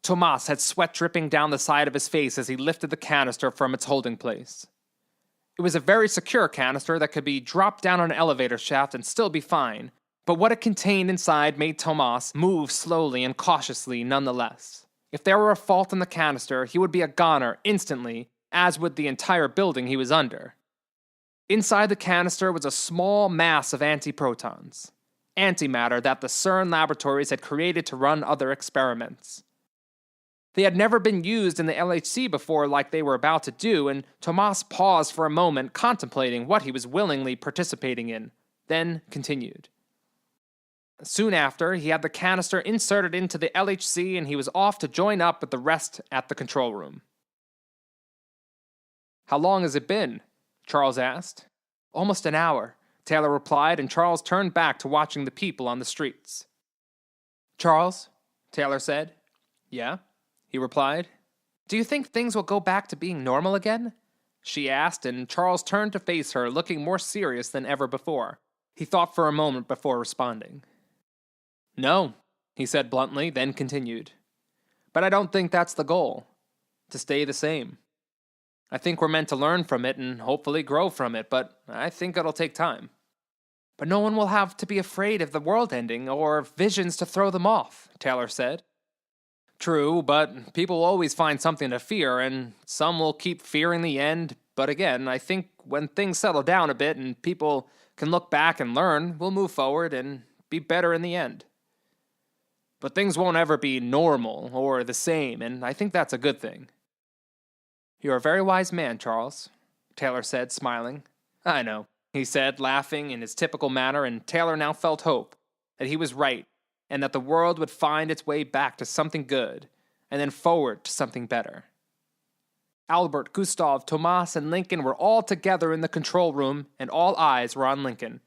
Tomas had sweat dripping down the side of his face as he lifted the canister from its holding place. It was a very secure canister that could be dropped down an elevator shaft and still be fine, but what it contained inside made Tomas move slowly and cautiously nonetheless. If there were a fault in the canister, he would be a goner instantly, as would the entire building he was under. Inside the canister was a small mass of antiprotons, antimatter that the CERN laboratories had created to run other experiments. They had never been used in the LHC before like they were about to do, and Tomas paused for a moment contemplating what he was willingly participating in, then continued. Soon after, he had the canister inserted into the LHC and he was off to join up with the rest at the control room. "How long has it been?" Charles asked. "Almost an hour," Taylor replied, and Charles turned back to watching the people on the streets. "Charles," Taylor said. "Yeah?" he replied. "Do you think things will go back to being normal again?" she asked, and Charles turned to face her, looking more serious than ever before. He thought for a moment before responding. "No," he said bluntly, then continued. "But I don't think that's the goal, to stay the same. I think we're meant to learn from it and hopefully grow from it, but I think it'll take time." "But no one will have to be afraid of the world ending or visions to throw them off," Taylor said. "True, but people will always find something to fear, and some will keep fearing the end. But again, I think when things settle down a bit and people can look back and learn, we'll move forward and be better in the end. But things won't ever be normal or the same, and I think that's a good thing." "You're a very wise man, Charles," Taylor said, smiling. "I know," he said, laughing in his typical manner, and Taylor now felt hope that he was right and that the world would find its way back to something good and then forward to something better. Albert, Gustav, Tomas, and Lincoln were all together in the control room, and all eyes were on Lincoln.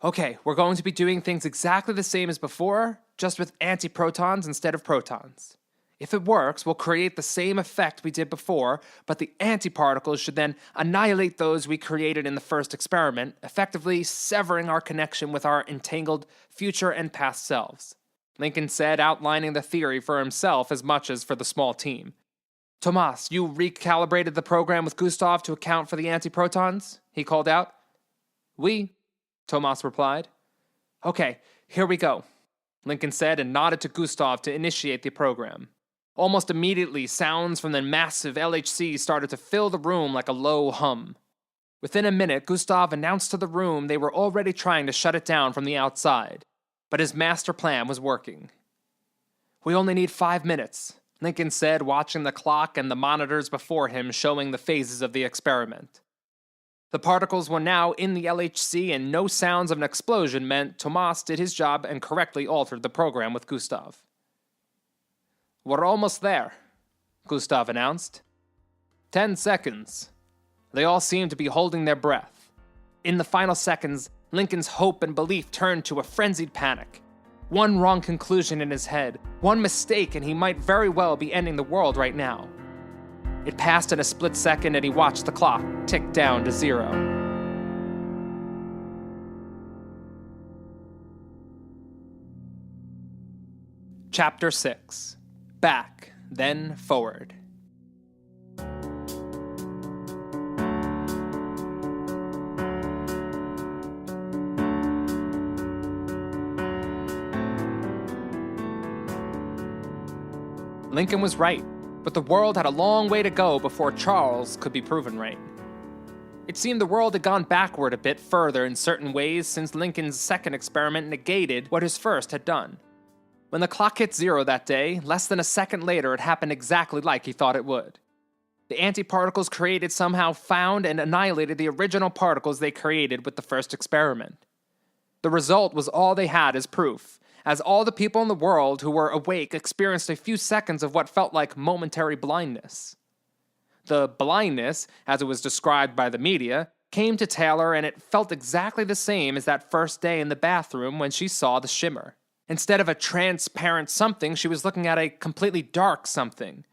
"Okay, we're going to be doing things exactly the same as before, just with antiprotons instead of protons. If it works, we'll create the same effect we did before, but the antiparticles should then annihilate those we created in the first experiment, effectively severing our connection with our entangled future and past selves," Lincoln said, outlining the theory for himself as much as for the small team. "Tomas, you recalibrated the program with Gustav to account for the antiprotons?" he called out. "Oui," Tomas replied. "Okay, here we go," Lincoln said and nodded to Gustav to initiate the program. Almost immediately, sounds from the massive LHC started to fill the room like a low hum. Within a minute, Gustav announced to the room they were already trying to shut it down from the outside, but his master plan was working. "We only need 5 minutes," Lincoln said, watching the clock and the monitors before him showing the phases of the experiment. The particles were now in the LHC, and no sounds of an explosion meant Tomas did his job and correctly altered the program with Gustav. "We're almost there," Gustav announced. 10 seconds. They all seemed to be holding their breath. In the final seconds, Lincoln's hope and belief turned to a frenzied panic. One wrong conclusion in his head, one mistake, and he might very well be ending the world right now. It passed in a split second, and he watched the clock tick down to 0. Chapter 6. Back, then forward. Lincoln was right, but the world had a long way to go before Charles could be proven right. It seemed the world had gone backward a bit further in certain ways since Lincoln's second experiment negated what his first had done. When the clock hit 0 that day, less than a second later it happened exactly like he thought it would. The antiparticles created somehow found and annihilated the original particles they created with the first experiment. The result was all they had as proof, as all the people in the world who were awake experienced a few seconds of what felt like momentary blindness. The blindness, as it was described by the media, came to Taylor, and it felt exactly the same as that first day in the bathroom when she saw the shimmer. Instead of a transparent something, she was looking at a completely dark something.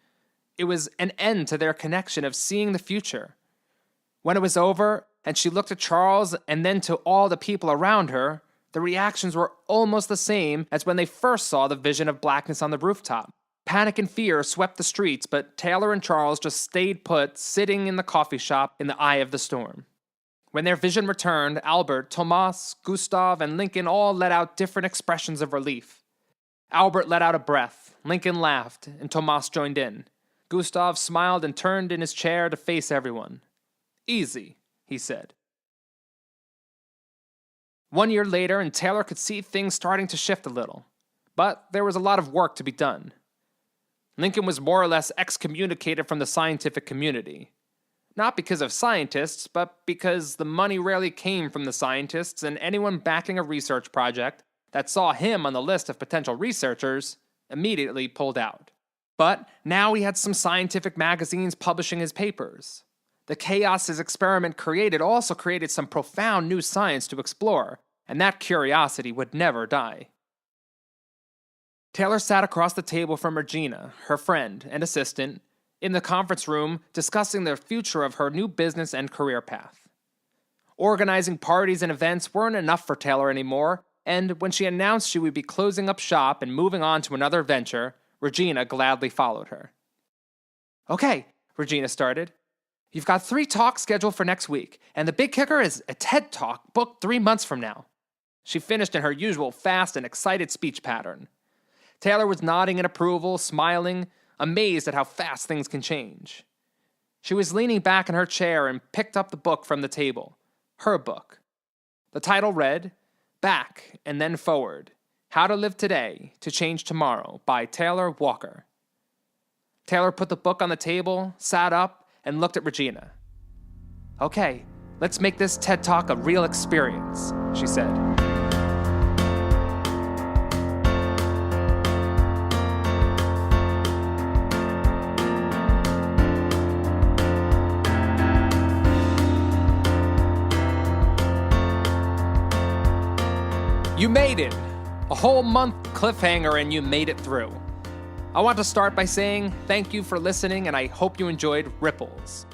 It was an end to their connection of seeing the future. When it was over, and she looked at Charles and then to all the people around her, the reactions were almost the same as when they first saw the vision of blackness on the rooftop. Panic and fear swept the streets, but Taylor and Charles just stayed put, sitting in the coffee shop in the eye of the storm. When their vision returned, Albert, Tomas, Gustav, and Lincoln all let out different expressions of relief. Albert let out a breath, Lincoln laughed, and Tomas joined in. Gustav smiled and turned in his chair to face everyone. "Easy," he said. 1 year later, and Taylor could see things starting to shift a little. But there was a lot of work to be done. Lincoln was more or less excommunicated from the scientific community. Not because of scientists, but because the money rarely came from the scientists, and anyone backing a research project that saw him on the list of potential researchers immediately pulled out. But now he had some scientific magazines publishing his papers. The chaos his experiment created also created some profound new science to explore, and that curiosity would never die. Taylor sat across the table from Regina, her friend and assistant, in the conference room discussing the future of her new business and career path. Organizing parties and events weren't enough for Taylor anymore, and when she announced she would be closing up shop and moving on to another venture, Regina gladly followed her. "Okay," Regina started. "You've got 3 talks scheduled for next week, and the big kicker is a TED Talk booked 3 months from now." She finished in her usual fast and excited speech pattern. Taylor was nodding in approval, smiling, amazed at how fast things can change. She was leaning back in her chair and picked up the book from the table, her book. The title read, "Back and Then Forward: How to Live Today to Change Tomorrow" by Taylor Walker. Taylor put the book on the table, sat up, and looked at Regina. "Okay, let's make this TED Talk a real experience," she said. You made it! A whole month cliffhanger and you made it through. I want to start by saying thank you for listening, and I hope you enjoyed Ripples.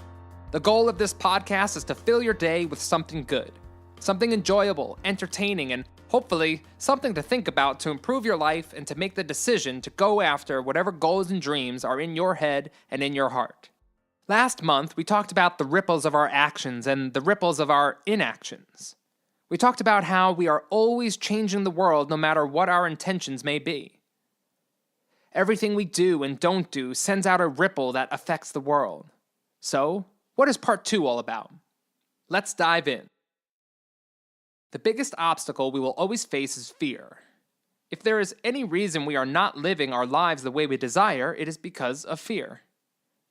The goal of this podcast is to fill your day with something good, something enjoyable, entertaining, and hopefully something to think about to improve your life and to make the decision to go after whatever goals and dreams are in your head and in your heart. Last month, we talked about the ripples of our actions and the ripples of our inactions. We talked about how we are always changing the world no matter what our intentions may be. Everything we do and don't do sends out a ripple that affects the world. So, what is part 2 all about? Let's dive in. The biggest obstacle we will always face is fear. If there is any reason we are not living our lives the way we desire, it is because of fear.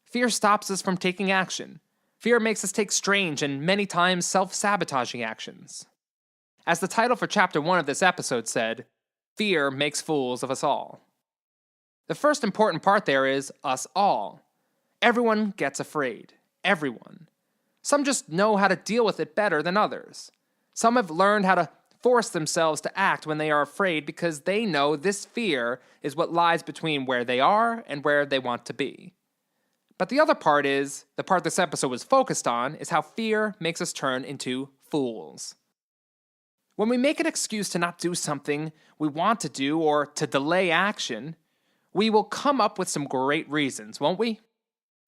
Fear stops us from taking action. Fear makes us take strange and many times self-sabotaging actions. As the title for Chapter 1 of this episode said, fear makes fools of us all. The first important part there is us all. Everyone gets afraid. Everyone. Some just know how to deal with it better than others. Some have learned how to force themselves to act when they are afraid because they know this fear is what lies between where they are and where they want to be. But the other part is, the part this episode was focused on, is how fear makes us turn into fools. When we make an excuse to not do something we want to do or to delay action, we will come up with some great reasons, won't we?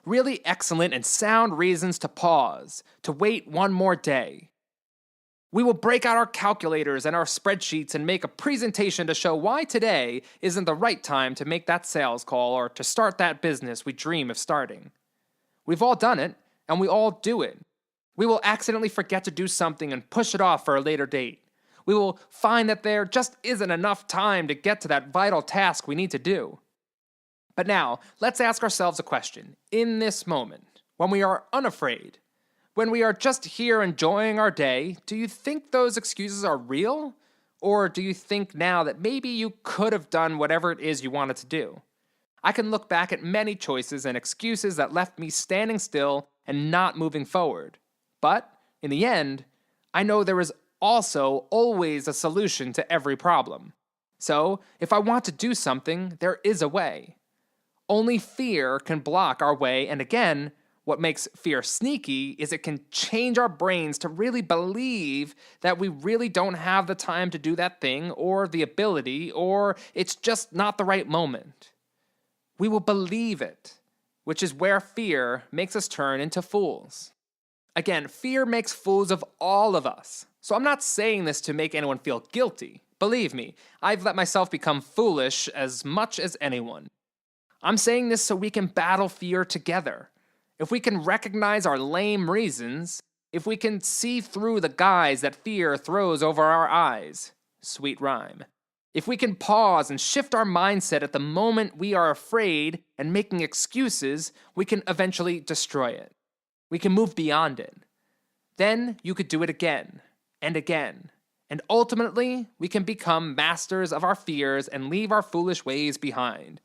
Really excellent and sound reasons to pause, to wait one more day. We will break out our calculators and our spreadsheets and make a presentation to show why today isn't the right time to make that sales call or to start that business we dream of starting. We've all done it, and we all do it. We will accidentally forget to do something and push it off for a later date. We will find that there just isn't enough time to get to that vital task we need to do. But now, let's ask ourselves a question. In this moment, when we are unafraid, when we are just here enjoying our day, do you think those excuses are real? Or do you think now that maybe you could have done whatever it is you wanted to do? I can look back at many choices and excuses that left me standing still and not moving forward. But, in the end, I know there is also always a solution to every problem. So, if I want to do something, there is a way. Only fear can block our way, and again, what makes fear sneaky is it can change our brains to really believe that we really don't have the time to do that thing, or the ability, or it's just not the right moment. We will believe it, which is where fear makes us turn into fools. Again, fear makes fools of all of us. So I'm not saying this to make anyone feel guilty. Believe me, I've let myself become foolish as much as anyone. I'm saying this so we can battle fear together. If we can recognize our lame reasons, if we can see through the guise that fear throws over our eyes, sweet rhyme. If we can pause and shift our mindset at the moment we are afraid and making excuses, we can eventually destroy it. We can move beyond it. Then you could do it again and again. And ultimately, we can become masters of our fears and leave our foolish ways behind.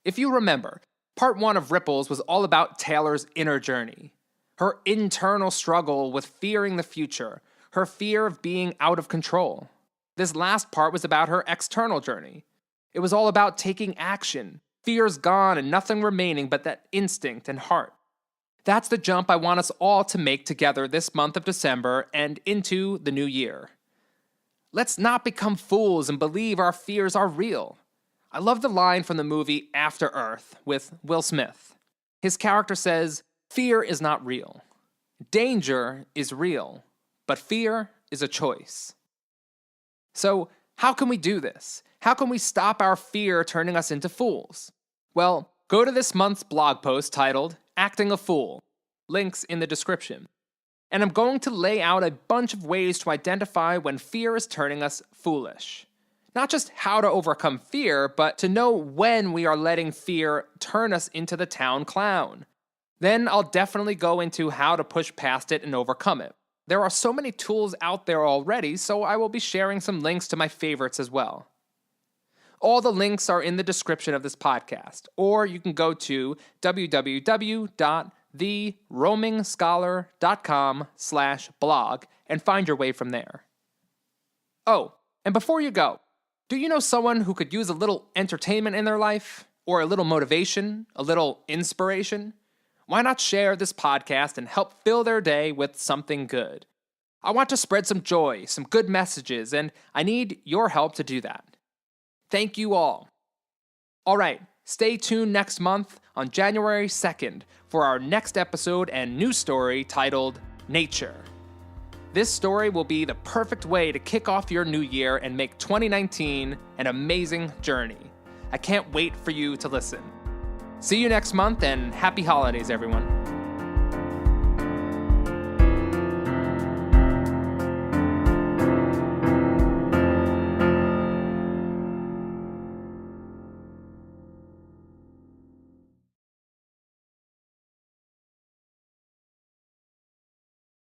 If you remember, part 1 of Ripples was all about Taylor's inner journey. Her internal struggle with fearing the future, her fear of being out of control. This last part was about her external journey. It was all about taking action, fears gone and nothing remaining but that instinct and heart. That's the jump I want us all to make together this month of December and into the new year. Let's not become fools and believe our fears are real. I love the line from the movie After Earth with Will Smith. His character says, "Fear is not real. Danger is real, but fear is a choice." So, how can we do this? How can we stop our fear turning us into fools? Well, go to this month's blog post titled, Acting a Fool. Links in the description. And I'm going to lay out a bunch of ways to identify when fear is turning us foolish. Not just how to overcome fear, but to know when we are letting fear turn us into the town clown. Then I'll definitely go into how to push past it and overcome it. There are so many tools out there already, so I will be sharing some links to my favorites as well. All the links are in the description of this podcast, or you can go to www.theroamingscholar.com/blog and find your way from there. Oh, and before you go, do you know someone who could use a little entertainment in their life? Or a little motivation? A little inspiration? Why not share this podcast and help fill their day with something good? I want to spread some joy, some good messages, and I need your help to do that. Thank you all. All right, stay tuned next month on January 2nd for our next episode and new story titled Nature. This story will be the perfect way to kick off your new year and make 2019 an amazing journey. I can't wait for you to listen. See you next month, and happy holidays, everyone.